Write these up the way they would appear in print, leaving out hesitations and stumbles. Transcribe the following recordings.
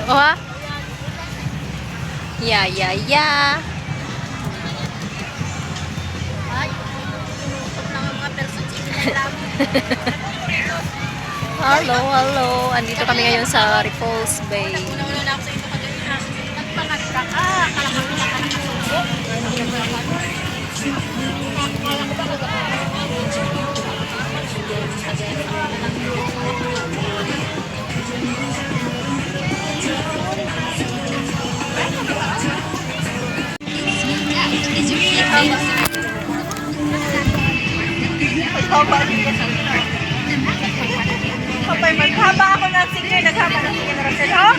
O ha? Yeah, yeah, yeah. Ay, tumutok lang ang mga person sa Hello, hello. Andito kami ngayon sa Ripols Bay. Una-una na ako sa ito kanina. Nagpangat ka. Akala ko na ka nakasubo. Kapay, maghaba ako ng singer. Naghaba ng singer na Rosel, ho?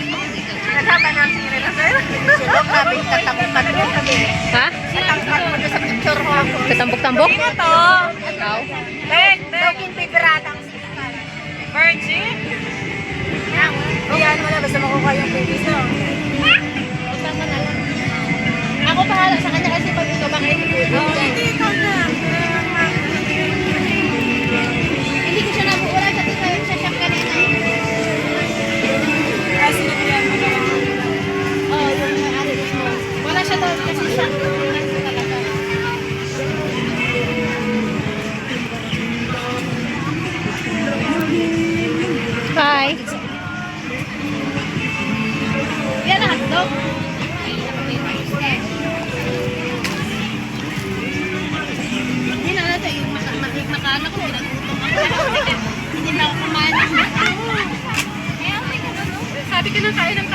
Naghaba ng singer na Rosel. Silong namin katakutan mo. Ha? Katangkat mo doon sa picture ko ako. Katambok-tambok? Sino to? Ikaw? Ben, Ben. Dogin pipiratang sikat. Virgin? Iyan mo na, basta makuha yung babies no. Tama na lang. Ako pahala sa kanya kasi pag ito baka hindi Ikaw na. Hindi ko siya nabuwala sa shop kanina eh. Kasi nagyan mo na. Oo, yung may-ari ko. Wala siya doon kasi shop. Tingnan ko talaga. Hi. Yan na hotdog. Hindi na natin yung makana ko. Pinagutom ako. Hindi na ako kumain. Sabi ko na kain ng